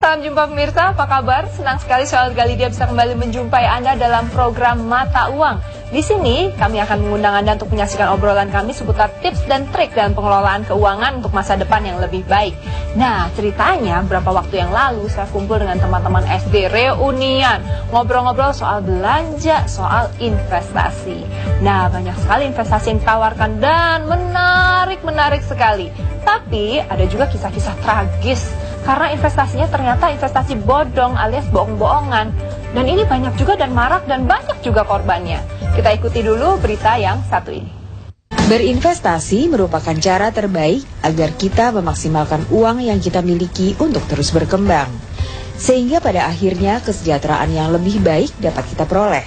Salam jumpa pemirsa, apa kabar? Senang sekali Soal Galidia bisa kembali menjumpai Anda dalam program Mata Uang. Di sini kami akan mengundang Anda untuk menyaksikan obrolan kami seputar tips dan trik dalam pengelolaan keuangan untuk masa depan yang lebih baik. Nah, ceritanya berapa waktu yang lalu saya kumpul dengan teman-teman SD reunian, ngobrol-ngobrol soal belanja, soal investasi. Nah, banyak sekali investasi yang ditawarkan dan menarik sekali. Tapi ada juga kisah-kisah tragis karena investasinya ternyata investasi bodong alias bohong-bohongan. Dan ini banyak juga dan marak dan banyak juga korbannya. Kita ikuti dulu berita yang satu ini. Berinvestasi merupakan cara terbaik agar kita memaksimalkan uang yang kita miliki untuk terus berkembang. Sehingga pada akhirnya kesejahteraan yang lebih baik dapat kita peroleh.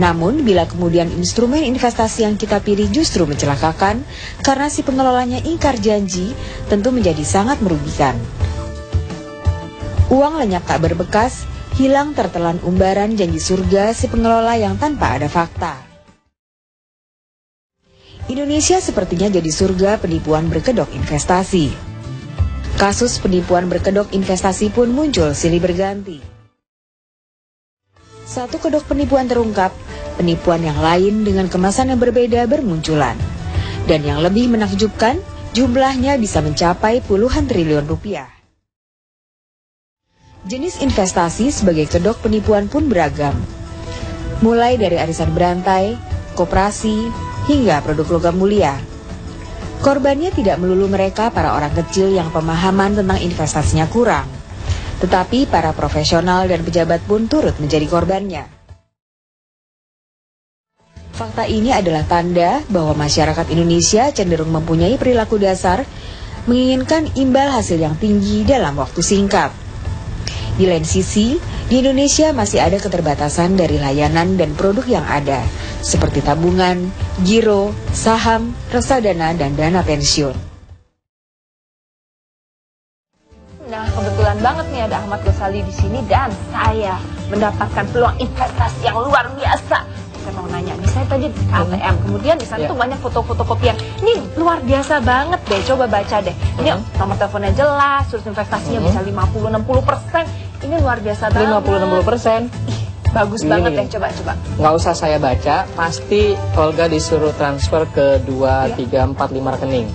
Namun bila kemudian instrumen investasi yang kita pilih justru mencelakakan karena si pengelolanya ingkar janji, tentu menjadi sangat merugikan. Uang lenyap tak berbekas, hilang tertelan umbaran janji surga si pengelola yang tanpa ada fakta. Indonesia sepertinya jadi surga penipuan berkedok investasi. Kasus penipuan berkedok investasi pun muncul silih berganti. Satu kedok penipuan terungkap, penipuan yang lain dengan kemasan yang berbeda bermunculan. Dan yang lebih menakjubkan, jumlahnya bisa mencapai puluhan triliun rupiah. Jenis investasi sebagai kedok penipuan pun beragam. Mulai dari arisan berantai, koperasi, hingga produk logam mulia. Korbannya tidak melulu mereka para orang kecil yang pemahaman tentang investasinya kurang. Tetapi para profesional dan pejabat pun turut menjadi korbannya. Fakta ini adalah tanda bahwa masyarakat Indonesia cenderung mempunyai perilaku dasar menginginkan imbal hasil yang tinggi dalam waktu singkat. Di lain sisi, di Indonesia masih ada keterbatasan dari layanan dan produk yang ada, seperti tabungan, giro, saham, reksadana, dan dana pensiun. Nah, kebetulan banget nih ada Ahmad Ghazali di sini dan saya mendapatkan peluang investasi yang luar biasa. Saya mau nanya, nih saya tadi ke ATM, kemudian di sana tuh banyak foto-foto kopian. Ini luar biasa banget deh, coba baca deh. Ini nomor teleponnya jelas, terus investasinya bisa 50-60%. Ini luar biasa banget. 50-60%? Bagus banget deh, coba. Nggak usah saya baca, pasti Olga disuruh transfer ke 2, 3, 4, 5 rekening.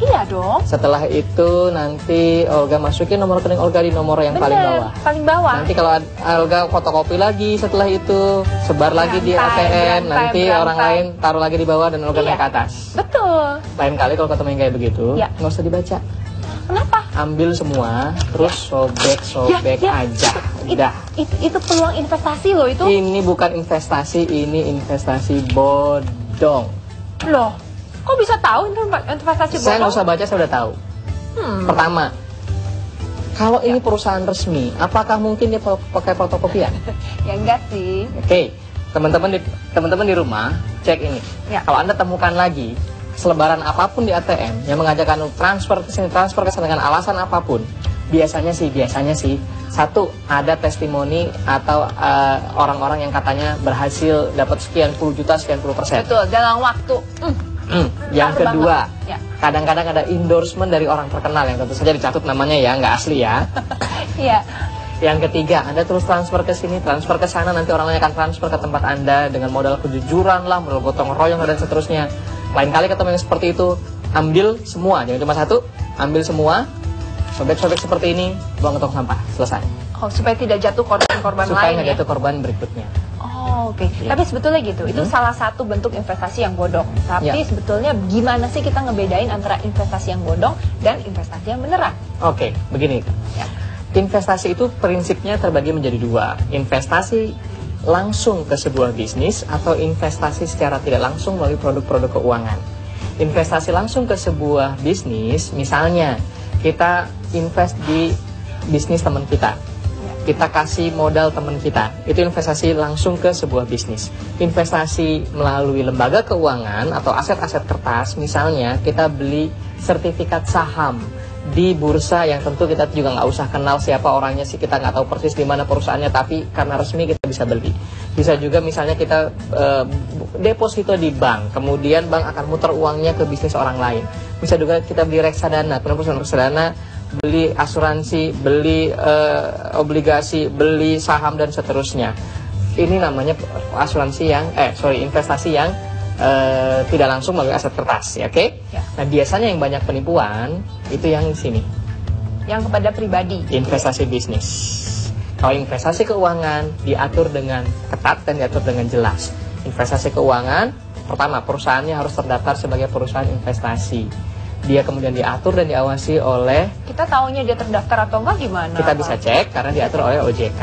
Iya dong. Setelah itu nanti Olga masukin nomor rekening Olga di nomor yang paling bawah. Paling bawah. Nanti kalau Olga fotokopi lagi setelah itu, sebar lagi di ATM, nanti orang lain taruh lagi di bawah dan Olga naik ke atas. Betul. Lain kali kalau ketemu yang kayak begitu, nggak usah dibaca. Kenapa? Ambil semua, terus sobek aja. Udah. Itu peluang investasi loh itu. Ini bukan investasi, ini investasi bodong. Loh, kok bisa tahu itu investasi bodong? Saya nggak usah baca, saya udah tahu. Pertama, kalau ini perusahaan resmi, apakah mungkin dia pakai fotokopian? Ya enggak sih. Oke, teman-teman di rumah cek ini. Kalau Anda temukan lagi selebaran apapun di ATM yang mengajak Anda transfer ke sini dengan alasan apapun, biasanya sih satu, ada testimoni atau orang-orang yang katanya berhasil dapat sekian puluh juta, sekian puluh persen. Betul, dalam waktu. Yang kedua, kadang-kadang ada endorsement dari orang terkenal yang tentu saja dicatat namanya ya, nggak asli ya. Iya. Yang ketiga, Anda terus transfer ke sini, transfer ke sana, nanti orang lain akan transfer ke tempat Anda dengan modal kejujuran lah, modal gotong royong dan seterusnya. Lain kali ketemu yang seperti itu, ambil semua, jangan cuma satu, ambil semua, sobek-sobek seperti ini, buang ke tong sampah, selesai. Oh, supaya tidak jatuh korban-korban lain. Supaya nggak jatuh korban berikutnya. Oh, oke. Tapi sebetulnya gitu, itu salah satu bentuk investasi yang bodong. Tapi sebetulnya gimana sih kita ngebedain antara investasi yang bodong dan investasi yang beneran? Oke, begini. Investasi itu prinsipnya terbagi menjadi dua. Investasi langsung ke sebuah bisnis atau investasi secara tidak langsung melalui produk-produk keuangan. Investasi langsung ke sebuah bisnis, misalnya kita invest di bisnis teman kita. Kita kasih modal teman kita, itu investasi langsung ke sebuah bisnis. Investasi melalui lembaga keuangan atau aset-aset kertas, misalnya kita beli sertifikat saham di bursa yang tentu kita juga nggak usah kenal siapa orangnya sih, kita nggak tahu persis di mana perusahaannya, tapi karena resmi kita bisa beli. Bisa juga misalnya kita deposito di bank, kemudian bank akan muter uangnya ke bisnis orang lain. Bisa juga kita beli reksadana, perusahaan reksadana beli asuransi, beli obligasi, beli saham dan seterusnya. Ini namanya asuransi yang investasi yang tidak langsung melalui aset kertas, ya, oke? Ya. Nah, biasanya yang banyak penipuan itu yang di sini. Yang kepada pribadi. Investasi bisnis. Kalau investasi keuangan diatur dengan ketat dan diatur dengan jelas. Investasi keuangan, pertama perusahaannya harus terdaftar sebagai perusahaan investasi. Dia kemudian diatur dan diawasi oleh. Kita taunya dia terdaftar atau enggak gimana? Kita bisa cek karena diatur oleh OJK.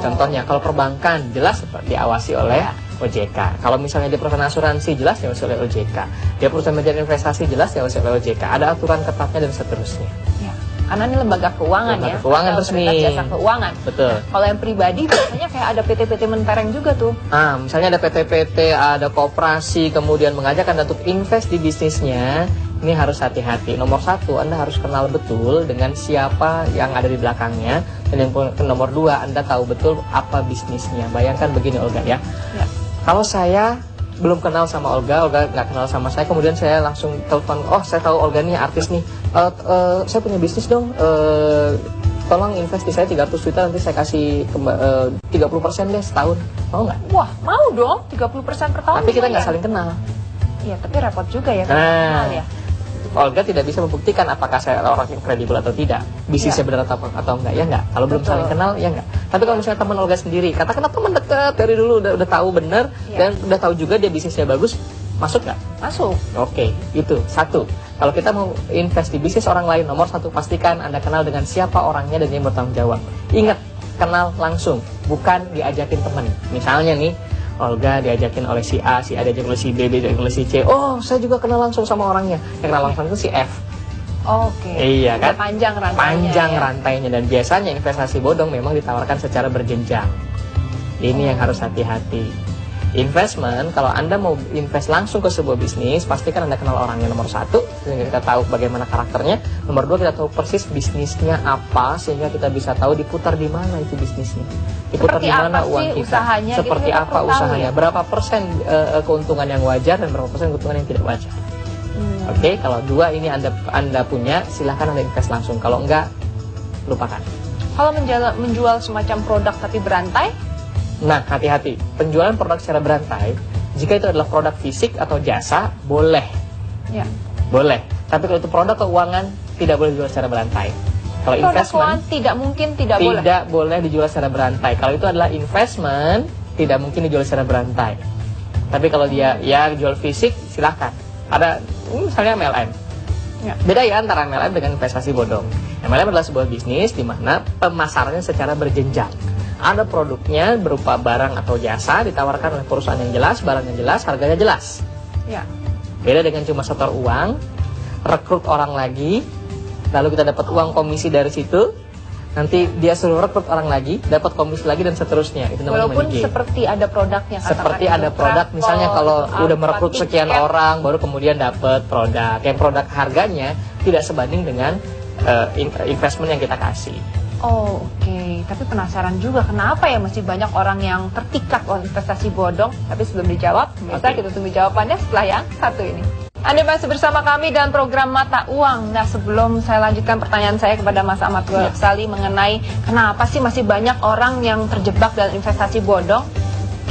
Contohnya kalau perbankan jelas diawasi oleh OJK. Kalau misalnya di perusahaan asuransi jelas diawasi oleh OJK. Dia perusahaan manajer investasi jelas diawasi oleh OJK. Ada aturan ketatnya dan seterusnya. Ya, karena ini lembaga keuangan, lembaga keuangan resmi. Jasa keuangan. Betul. Kalau yang pribadi biasanya kayak ada PT-PT mentereng juga tuh. Misalnya ada PT-PT, ada koperasi, kemudian mengajak Anda untuk invest di bisnisnya. Ini harus hati-hati. Nomor satu, Anda harus kenal betul dengan siapa yang ada di belakangnya. Dan yang nomor dua, Anda tahu betul apa bisnisnya. Bayangkan begini Olga ya. Kalau saya belum kenal sama Olga nggak kenal sama saya, kemudian saya langsung telepon, oh saya tahu Olga nih artis nih, saya punya bisnis dong, tolong invest di saya 300 juta, nanti saya kasih 30% deh setahun. Mau nggak? Wah, mau dong, 30% per tahun. Tapi kita nggak saling kenal. Iya, tapi repot juga ya. Nah, ya. Olga tidak bisa membuktikan apakah saya orang yang kredibel atau tidak, bisnisnya benar atau enggak, ya enggak. Kalau belum saling kenal, ya enggak. Tapi kalau misalnya teman Olga sendiri, katakan teman dekat dari dulu udah tahu benar dan udah tahu juga dia bisnisnya bagus, masuk nggak? Masuk. Oke, itu satu. Kalau kita mau invest di bisnis orang lain, nomor satu pastikan Anda kenal dengan siapa orangnya dan dia bertanggung jawab. Ingat, kenal langsung, bukan diajakin teman. Misalnya nih, Olga diajakin oleh si A diajakin oleh si B diajakin oleh si C. Oh, saya juga kenal langsung sama orangnya. Yang kenal langsung itu si F. Oke. Iya kan? Panjang rantainya. Panjang rantainya, dan biasanya investasi bodong memang ditawarkan secara berjenjang. Ini yang harus hati-hati. Investment, kalau Anda mau invest langsung ke sebuah bisnis, pastikan Anda kenal orangnya nomor satu, sehingga kita tahu bagaimana karakternya. Nomor dua, kita tahu persis bisnisnya apa, sehingga kita bisa tahu diputar di mana itu bisnisnya. Diputar di mana uang kita. Seperti apa usahanya. Berapa persen keuntungan yang wajar dan berapa persen keuntungan yang tidak wajar. Oke, kalau dua ini Anda punya, silahkan Anda invest langsung. Kalau enggak, lupakan. Kalau menjual semacam produk tapi berantai? Nah, hati-hati. Penjualan produk secara berantai, jika itu adalah produk fisik atau jasa, boleh. Ya. Boleh. Tapi kalau itu produk keuangan, tidak boleh dijual secara berantai. Kalau investment, tidak boleh dijual secara berantai. Kalau itu adalah investment, tidak mungkin dijual secara berantai. Tapi kalau dia dijual fisik, silahkan. Ada misalnya MLM. Ya. Beda ya antara MLM dengan investasi bodong. MLM adalah sebuah bisnis di mana pemasarannya secara berjenjang. Ada produknya berupa barang atau jasa ditawarkan oleh perusahaan yang jelas, barang yang jelas, harganya jelas. Ya. Beda dengan cuma setor uang, rekrut orang lagi, lalu kita dapat uang komisi dari situ, nanti dia suruh rekrut orang lagi, dapat komisi lagi dan seterusnya. Itu namanya walaupun money game. Seperti ada produknya. Seperti ada produk, misalnya kalau udah merekrut sekian orang, baru kemudian dapat produk. Yang produk harganya tidak sebanding dengan investment yang kita kasih. Oh, oke. Tapi penasaran juga kenapa ya masih banyak orang yang terpikat oleh investasi bodong. Tapi sebelum dijawab, pemirsa kita tunggu jawabannya setelah yang satu ini. Anda masih bersama kami dalam program Mata Uang. Nah, sebelum saya lanjutkan pertanyaan saya kepada Mas Ahmad Ghazali mengenai kenapa sih masih banyak orang yang terjebak dalam investasi bodong,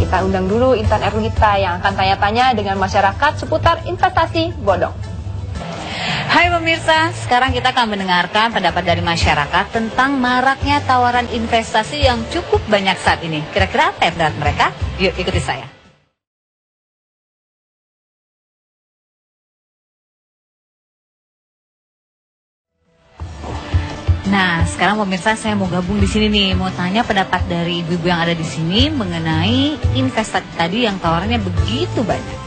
kita undang dulu Intan Erlita yang akan tanya-tanya dengan masyarakat seputar investasi bodong. Hai pemirsa, sekarang kita akan mendengarkan pendapat dari masyarakat tentang maraknya tawaran investasi yang cukup banyak saat ini. Kira-kira apa pendapat mereka? Yuk ikuti saya. Nah, sekarang pemirsa saya mau gabung di sini nih, mau tanya pendapat dari ibu-ibu yang ada di sini mengenai investasi tadi yang tawarannya begitu banyak.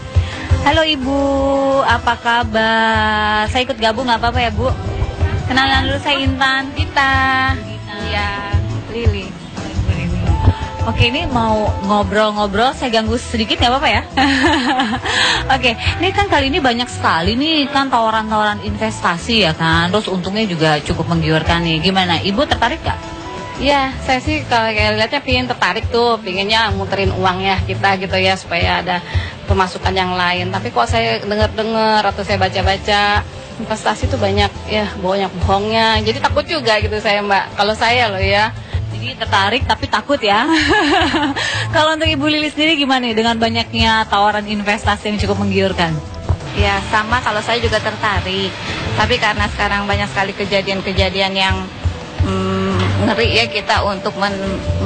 Halo Ibu, apa kabar? Saya ikut gabung nggak apa-apa ya Bu? Kenalan dulu, saya Intan. Iya, Lili. Oke, ini mau ngobrol-ngobrol, saya ganggu sedikit nggak apa-apa ya? Oke, ini kan kali ini banyak sekali nih kan tawaran-tawaran investasi ya kan, terus untungnya juga cukup menggiurkan nih. Gimana, Ibu tertarik nggak? Iya, saya sih kalau lihatnya pingin tertarik tuh, pinginnya muterin uangnya kita gitu ya supaya ada pemasukan yang lain. Tapi kok saya dengar-dengar atau saya baca-baca investasi tuh banyak ya, banyak bohongnya. Jadi takut juga gitu saya Mbak. Kalau saya loh ya. Jadi tertarik tapi takut ya. Kalau untuk Ibu Lili sendiri gimana nih dengan banyaknya tawaran investasi yang cukup menggiurkan? Ya sama, kalau saya juga tertarik. Tapi karena sekarang banyak sekali kejadian-kejadian yang ngeri ya kita untuk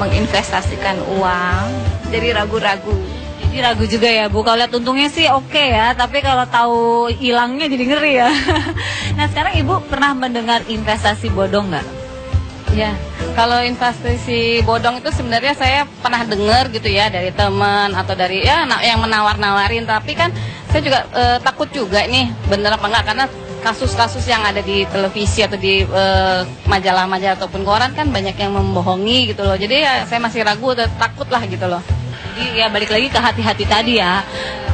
menginvestasikan uang, jadi ragu-ragu. Jadi ragu juga ya Bu, kalau lihat untungnya sih oke ya, tapi kalau tahu hilangnya jadi ngeri ya. Nah sekarang Ibu pernah mendengar investasi bodong nggak? Ya, kalau investasi bodong itu sebenarnya saya pernah dengar gitu ya dari teman atau dari ya yang menawar-nawarin, tapi kan saya juga takut juga nih bener apa enggak, karena kasus-kasus yang ada di televisi atau di majalah-majalah ataupun koran kan banyak yang membohongi gitu loh. Jadi ya saya masih ragu atau takut lah gitu loh. Jadi ya balik lagi ke hati-hati tadi ya.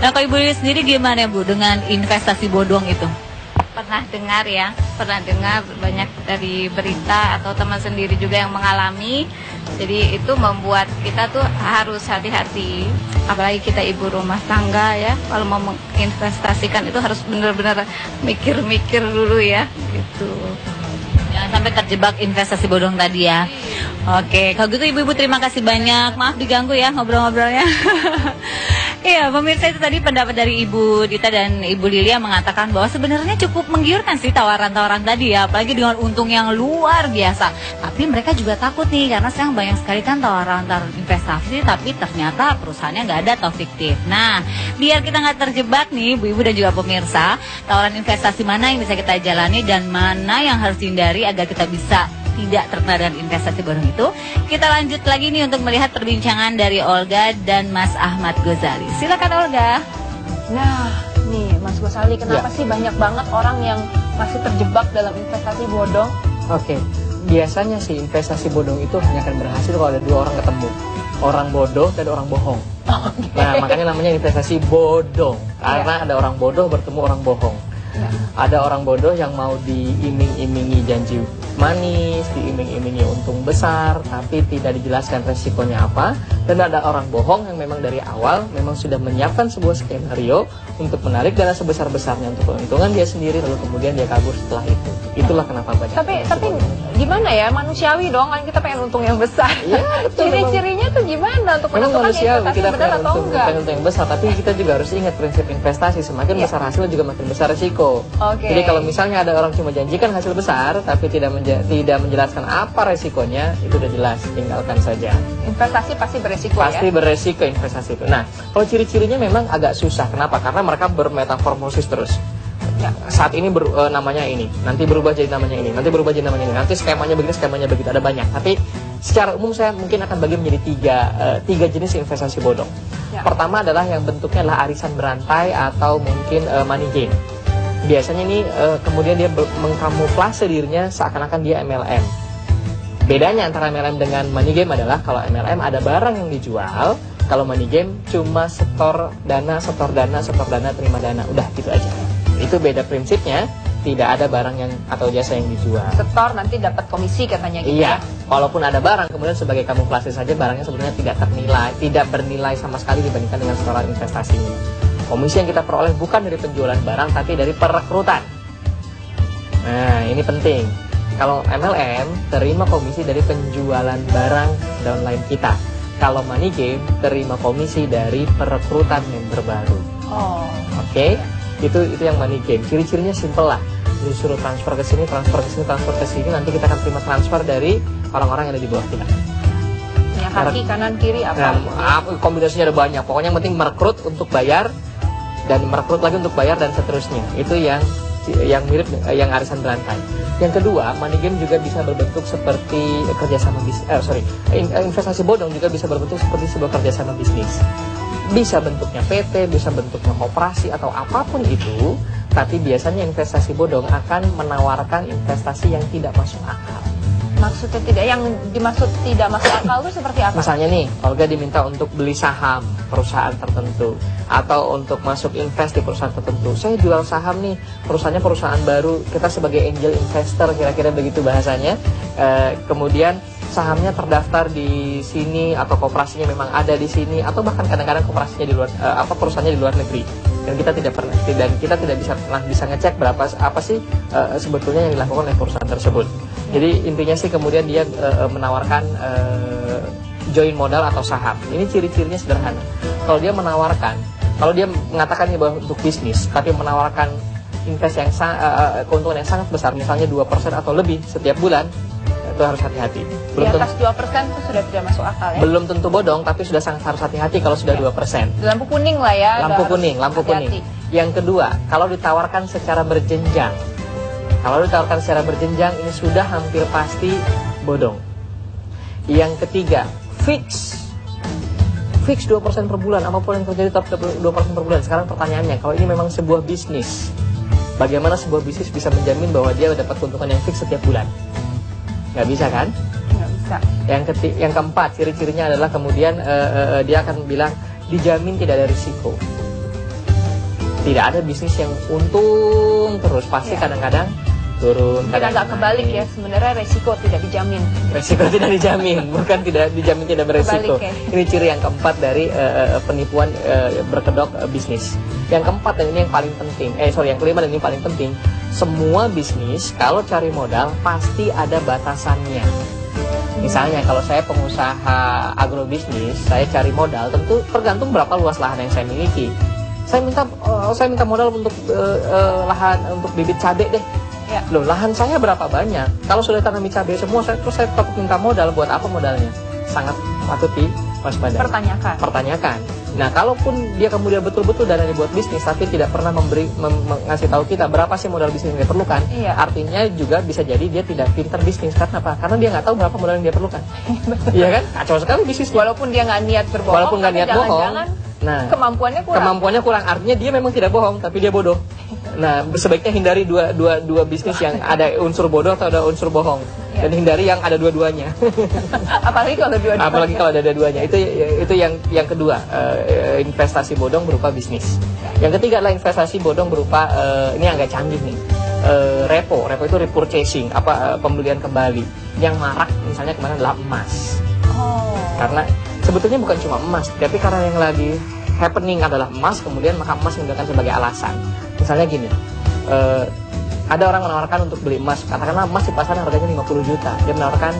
Nah kalau Ibu Lili sendiri gimana Bu dengan investasi bodong itu? Pernah dengar banyak dari berita atau teman sendiri juga yang mengalami. Jadi itu membuat kita tuh harus hati-hati, apalagi kita ibu rumah tangga ya, kalau mau menginvestasikan itu harus benar-benar mikir-mikir dulu ya gitu. Jangan sampai terjebak investasi bodong tadi ya. Oke, kalau gitu Ibu-ibu terima kasih banyak. Maaf diganggu ya ngobrol-ngobrolnya. Iya, pemirsa, itu tadi pendapat dari Ibu Dita dan Ibu Lilia mengatakan bahwa sebenarnya cukup menggiurkan sih tawaran-tawaran tadi ya, apalagi dengan untung yang luar biasa. Tapi mereka juga takut nih, karena sekarang banyak sekali kan tawaran-tawaran investasi, tapi ternyata perusahaannya nggak ada atau fiktif. Nah, biar kita nggak terjebak nih, Ibu-ibu dan juga pemirsa, tawaran investasi mana yang bisa kita jalani dan mana yang harus dihindari agar kita bisa tidak terkena dengan investasi bodong itu. Kita lanjut lagi nih untuk melihat perbincangan dari Olga dan Mas Ahmad Ghazali. Silakan Olga. Nah, nih Mas Ghazali, kenapa sih banyak banget orang yang masih terjebak dalam investasi bodong? Oke, biasanya sih investasi bodong itu hanya akan berhasil kalau ada dua orang ketemu, orang bodoh dan orang bohong. Nah, makanya namanya investasi bodong, karena ada orang bodoh bertemu orang bohong. Ada orang bodoh yang mau diiming-imingi janji manis, diiming-imingi untung besar, tapi tidak dijelaskan resikonya apa. Dan ada orang bohong yang memang dari awal memang sudah menyiapkan sebuah skenario untuk menarik dana sebesar-besarnya untuk keuntungan dia sendiri, lalu kemudian dia kabur setelah itu. Itulah kenapa banyak. Tapi gimana ya, manusiawi dong kan kita pengen untung yang besar. Iya, ciri-cirinya tuh gimana untuk memang menentukan manusiawi, investasi kita benar atau enggak? pengen untung yang besar, tapi kita juga harus ingat prinsip investasi, semakin besar hasil juga makin besar resiko. Jadi kalau misalnya ada orang cuma janjikan hasil besar tapi tidak menjelaskan apa resikonya, itu udah jelas, tinggalkan saja. Investasi pasti beresiko ya? Pasti beresiko investasi itu. Nah, kalau ciri-cirinya memang agak susah. Kenapa? Karena mereka bermetamorfosis terus. Ya, saat ini namanya ini, nanti berubah jadi namanya ini, nanti berubah jadi namanya ini, nanti skemanya begini, skemanya begitu, ada banyak. Tapi secara umum saya mungkin akan bagi menjadi tiga jenis investasi bodong. Ya. Pertama adalah yang bentuknya adalah arisan berantai atau mungkin money game. Biasanya ini kemudian dia mengkamuflase dirinya seakan-akan dia MLM. Bedanya antara MLM dengan money game adalah kalau MLM ada barang yang dijual, kalau money game cuma setor dana, terima dana, udah gitu aja. Itu beda prinsipnya, tidak ada barang yang atau jasa yang dijual. Setor nanti dapat komisi katanya gitu. Iya, walaupun ada barang, kemudian sebagai kamuflase saja barangnya sebenarnya tidak bernilai sama sekali dibandingkan dengan setoran investasi ini. Komisi yang kita peroleh bukan dari penjualan barang, tapi dari perekrutan. Nah, ini penting. Kalau MLM, terima komisi dari penjualan barang downline kita. Kalau money game, terima komisi dari perekrutan member baru. Oke? Itu yang money game. Ciri-cirinya simple lah. Disuruh transfer ke sini, transfer ke sini, nanti kita akan terima transfer dari orang-orang yang ada di bawah kita. Ya, kaki, kanan, kiri, apa? Kombinasinya ada banyak. Pokoknya yang penting merekrut untuk bayar, dan merekrut lagi untuk bayar, dan seterusnya. Itu yang mirip yang arisan berantai. Yang kedua, money game juga bisa berbentuk seperti investasi bodong juga bisa berbentuk seperti sebuah kerjasama bisnis. Bisa bentuknya PT, bisa bentuknya koperasi atau apapun itu, tapi biasanya investasi bodong akan menawarkan investasi yang tidak masuk akal. Maksudnya yang dimaksud tidak masuk akal itu seperti apa? Misalnya nih, Olga diminta untuk beli saham perusahaan tertentu atau untuk masuk invest di perusahaan tertentu. Saya jual saham nih, perusahaannya perusahaan baru, kita sebagai angel investor, kira-kira begitu bahasanya. Kemudian sahamnya terdaftar di sini atau koperasinya memang ada di sini, atau bahkan kadang-kadang koperasinya di luar perusahaannya di luar negeri. Dan kita dan kita tidak bisa ngecek apa sih sebetulnya yang dilakukan oleh perusahaan tersebut. Jadi intinya sih kemudian dia menawarkan join modal atau saham. Ini ciri-cirinya sederhana. Kalau dia mengatakan ini bahwa untuk bisnis, tapi menawarkan keuntungan yang sangat besar, misalnya 2% atau lebih setiap bulan, itu harus hati-hati. Di atas 2% itu sudah tidak masuk akal ya? Belum tentu bodong, tapi sudah sangat harus hati-hati kalau sudah 2%. Lampu kuning lah ya. Lampu kuning. Yang kedua, kalau ditawarkan secara berjenjang. Ini sudah hampir pasti bodong. Yang ketiga, fix 2% per bulan, apapun yang terjadi tetap 2% per bulan. Sekarang pertanyaannya, kalau ini memang sebuah bisnis, bagaimana sebuah bisnis bisa menjamin bahwa dia dapat keuntungan yang fix setiap bulan? Nggak bisa kan? Nggak bisa. Yang keempat, ciri-cirinya adalah kemudian dia akan bilang dijamin tidak ada risiko. Tidak ada bisnis yang untung terus, pasti kadang-kadang turun. Mungkin agak kebalik ya, sebenarnya resiko tidak dijamin. Resiko tidak dijamin, bukan tidak dijamin tidak beresiko. Kebalik, ya. Ini ciri yang keempat dari penipuan berkedok bisnis. Yang keempat dan ini yang paling penting, yang kelima dan ini paling penting, semua bisnis kalau cari modal pasti ada batasannya. Misalnya kalau saya pengusaha agrobisnis, saya cari modal tentu tergantung berapa luas lahan yang saya miliki. Saya minta modal untuk lahan untuk bibit cabai deh. Ya. Loh, lahan saya berapa banyak? Kalau sudah tanami cabai semua, saya tetap minta modal. Buat apa modalnya? Sangat patut diwaspadai. Pertanyakan. Nah, kalaupun dia kemudian betul-betul dananya buat bisnis, tapi tidak pernah ngasih tahu kita berapa sih modal bisnis yang dia perlukan, artinya juga bisa jadi dia tidak pintar bisnis. Karena apa? Karena dia nggak tahu berapa modal yang dia perlukan. Iya kan? Kacau sekali bisnis. Walaupun dia nggak niat berbohong. Walaupun nggak niat bohong. Nah, kemampuannya kurang. Artinya dia memang tidak bohong, tapi dia bodoh. Nah, sebaiknya hindari dua bisnis yang ada unsur bodoh atau ada unsur bohong, dan hindari yang ada dua-duanya. Apalagi kalau ada dua-duanya. Itu yang kedua, investasi bodong berupa bisnis. Yang ketiga adalah investasi bodong berupa ini agak canggih nih. Repo itu repurchasing, pembelian kembali. Yang marak misalnya kemarin adalah emas. Karena sebetulnya bukan cuma emas, tapi karena yang lagi happening adalah emas, kemudian maka emas digunakan sebagai alasan. Misalnya gini, ada orang menawarkan untuk beli emas, katakanlah emas di pasaran harganya 50 juta, dia menawarkan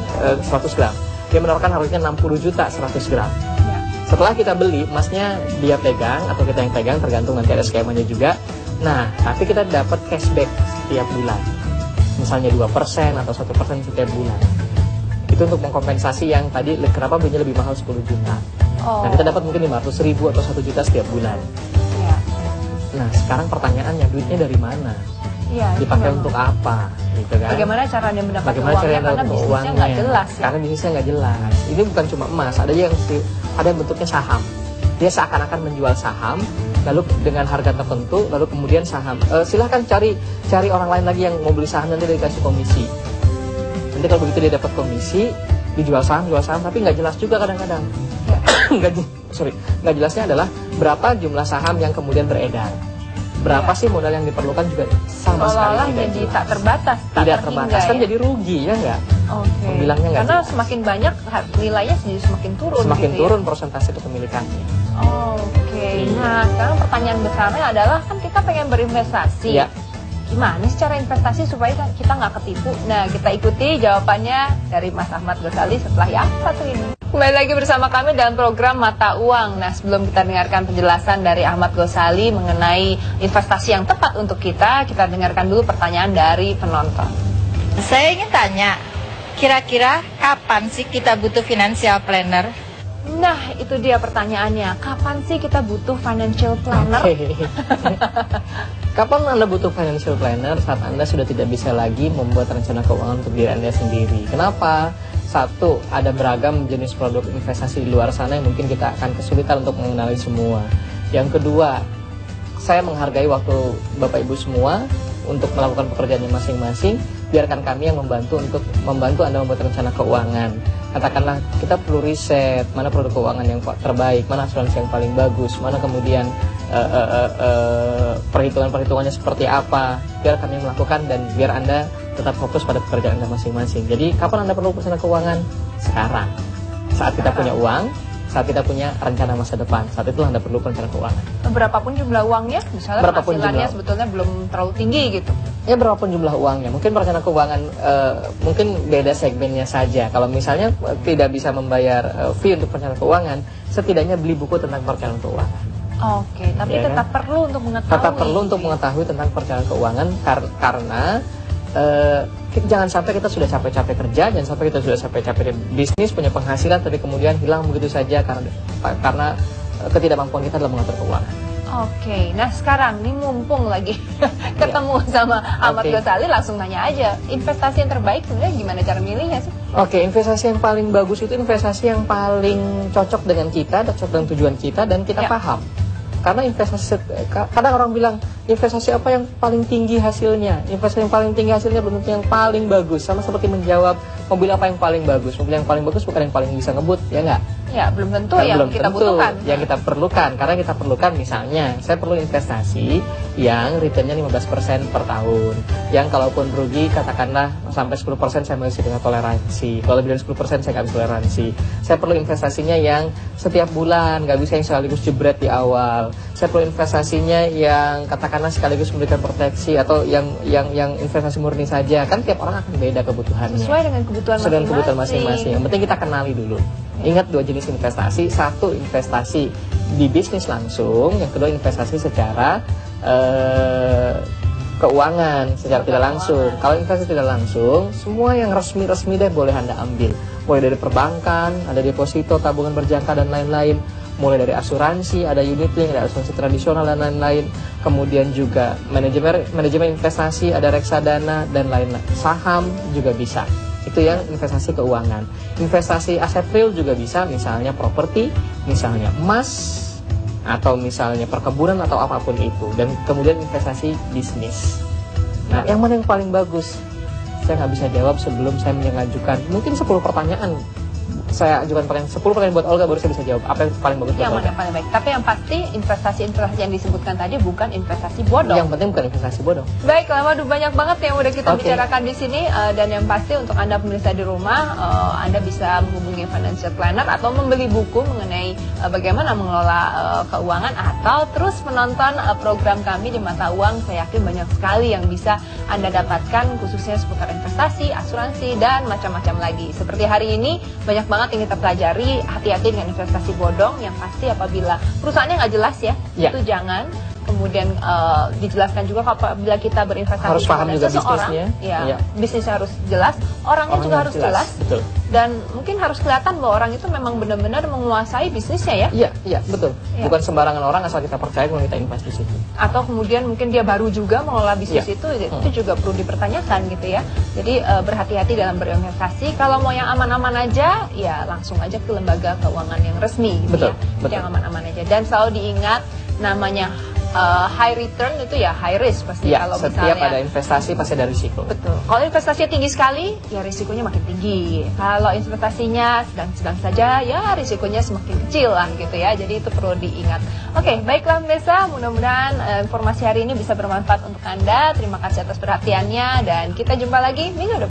100 gram, dia menawarkan harganya 60 juta 100 gram. Setelah kita beli, emasnya dia pegang atau kita yang pegang, tergantung nanti ada skemanya juga. Nah, tapi kita dapat cashback setiap bulan, misalnya 2% atau 1% setiap bulan. Itu untuk mengkompensasi yang tadi kenapa belinya lebih mahal 10 juta. Nah, kita dapat mungkin 500 ribu atau 1 juta setiap bulan. Nah, sekarang pertanyaannya, duitnya dari mana? Dipakai untuk apa? Gitu kan? Bagaimana caranya mendapatkan uangnya? Karena bisnisnya nggak jelas. Karena bisnisnya nggak jelas. Ini bukan cuma emas, ada yang bentuknya saham. Dia seakan-akan menjual saham, lalu dengan harga tertentu, lalu kemudian saham. Silahkan cari orang lain lagi yang mau beli saham, nanti dia dikasih komisi. Nanti kalau begitu dia dapat komisi, dijual saham, tapi nggak jelas juga kadang-kadang. Nggak jelasnya adalah berapa jumlah saham yang kemudian beredar, berapa sih modal yang diperlukan juga sama sekali jadi tak terbatas, tidak terbatas kan jadi rugi ya nggak? Bilangnya nggak. Karena semakin banyak nilainya jadi semakin turun. Turun persentase kepemilikannya. Nah, sekarang pertanyaan besarnya adalah kan kita pengen berinvestasi. Gimana sih cara investasi supaya kita nggak ketipu? Nah, kita ikuti jawabannya dari Mas Ahmad Ghazali setelah yang satu ini. Kembali lagi bersama kami dalam program Mata Uang. Nah, sebelum kita dengarkan penjelasan dari Ahmad Ghazali mengenai investasi yang tepat untuk kita dengarkan dulu pertanyaan dari penonton. Saya ingin tanya, kira-kira kapan sih kita butuh financial planner? Nah, itu dia pertanyaannya. Kapan sih kita butuh financial planner? Kapan Anda butuh financial planner? Saat Anda sudah tidak bisa lagi membuat rencana keuangan untuk diri Anda sendiri. Kenapa? Satu, ada beragam jenis produk investasi di luar sana yang mungkin kita akan kesulitan untuk mengenali semua. Yang kedua, saya menghargai waktu Bapak Ibu semua untuk melakukan pekerjaannya masing-masing. Biarkan kami yang membantu Anda membuat rencana keuangan. Katakanlah kita perlu riset mana produk keuangan yang terbaik, mana asuransi yang paling bagus, mana kemudian perhitungannya seperti apa. Biar kami melakukan dan biar Anda tetap fokus pada pekerjaan Anda masing-masing. Jadi kapan Anda perlu rencana keuangan? Sekarang. Saat kita punya uang, saat kita punya rencana masa depan. Saat itulah Anda perlu perencanaan keuangan. Berapapun jumlah uangnya, misalnya Berapapun penghasilannya jumlah. sebetulnya belum terlalu tinggi gitu. Ya, berapapun jumlah uangnya. Mungkin perencanaan keuangan mungkin beda segmennya saja. Kalau misalnya tidak bisa membayar fee untuk perencanaan keuangan, setidaknya beli buku tentang perencanaan keuangan. Oke, tapi Ya, tetap kan? perlu untuk mengetahui. Tetap perlu untuk mengetahui tentang perencanaan keuangan karena jangan sampai kita sudah capek-capek kerja, jangan sampai kita sudah capek-capek di bisnis, punya penghasilan, tapi kemudian hilang begitu saja karena ketidakmampuan kita dalam mengatur keuangan. Oke, nah sekarang nih mumpung lagi ketemu sama Ahmad Oke. Ghazali, langsung nanya aja, investasi yang terbaik sebenarnya gimana cara milihnya sih? Oke, investasi yang paling bagus itu investasi yang paling cocok dengan kita, cocok dengan tujuan kita, dan kita Ya. paham. Karena kadang orang bilang, investasi apa yang paling tinggi hasilnya? Investasi yang paling tinggi hasilnya belum tentu yang paling bagus. Sama seperti menjawab, mobil apa yang paling bagus? Mobil yang paling bagus bukan yang paling bisa ngebut, ya nggak? Ya, belum tentu Kan yang belum kita tentu butuhkan. yang kita perlukan. Karena kita perlukan misalnya, saya perlu investasi yang returnnya 15% per tahun. Yang kalaupun rugi, katakanlah sampai 10% saya masih dengan toleransi. Kalau lebih dari 10% saya nggak bisa toleransi. Saya perlu investasinya yang setiap bulan, nggak bisa yang sekaligus jebret di awal. Saya perlu investasinya yang katakanlah sekaligus memberikan proteksi, atau yang investasi murni saja. Kan tiap orang akan beda kebutuhannya. Sesuai dengan kebutuhan Sesuai dengan kebutuhan masing-masing. masing-masing. Yang penting kita kenali dulu. Ingat, dua jenis investasi. Satu, investasi di bisnis langsung. Yang kedua, investasi secara keuangan, secara tidak langsung. Kalau investasi tidak langsung, semua yang resmi-resmi deh boleh Anda ambil. Mulai dari perbankan, ada deposito, tabungan berjangka, dan lain-lain. Mulai dari asuransi, ada unit link, ada asuransi tradisional, dan lain-lain. Kemudian juga manajemen investasi, ada reksadana, dan lain-lain. Saham juga bisa. Itu yang investasi keuangan. Investasi aset real juga bisa, misalnya properti, misalnya emas, atau misalnya perkebunan, atau apapun itu. Dan kemudian investasi bisnis. Nah, yang mana yang paling bagus? Saya nggak bisa jawab sebelum saya mengajukan mungkin 10 pertanyaan. Saya ajukan 10 pertanyaan buat Olga, baru saya bisa jawab apa yang paling bagus buat Yang mana Olga. yang paling baik. Tapi yang pasti investasi-investasi yang disebutkan tadi bukan investasi bodong. Yang penting bukan investasi bodong. Baiklah, waduh banyak banget yang udah kita Oke. bicarakan di sini, dan yang pasti untuk Anda pemirsa di rumah, Anda bisa menghubungi financial planner atau membeli buku mengenai bagaimana mengelola keuangan, atau terus menonton program kami di Mata Uang. Saya yakin banyak sekali yang bisa Anda dapatkan, khususnya seputar investasi, asuransi, dan macam-macam lagi. Seperti hari ini banyak banget yang kita pelajari, hati-hati dengan investasi bodong. Yang pasti apabila perusahaannya nggak jelas ya, Ya. itu jangan. Kemudian dijelaskan juga apabila kita berinvestasi Harus paham kepada juga seseorang, bisnisnya. ya, Iya. bisnisnya harus jelas, orangnya juga harus jelas, Betul. dan mungkin harus kelihatan bahwa orang itu memang benar-benar menguasai bisnisnya ya. Iya, betul. Iya. Bukan sembarangan orang asal kita percaya kalau kita invest di situ. Atau kemudian mungkin dia baru juga mengelola bisnis Iya. itu juga perlu dipertanyakan gitu ya. Jadi berhati-hati dalam berinvestasi. Kalau mau yang aman-aman aja, ya langsung aja ke lembaga keuangan yang resmi gitu Betul, ya. betul. Yang aman-aman aja. Dan selalu diingat, namanya high return itu ya high risk pasti. Iya, Kalau setiap misalnya ada investasi pasti ada risiko. betul. Kalau investasinya tinggi sekali, ya risikonya makin tinggi. Kalau investasinya sedang-sedang saja, ya risikonya semakin kecil lah gitu ya. Jadi itu perlu diingat. Oke, baiklah pemirsa, mudah-mudahan informasi hari ini bisa bermanfaat untuk Anda. Terima kasih atas perhatiannya, dan kita jumpa lagi minggu depan.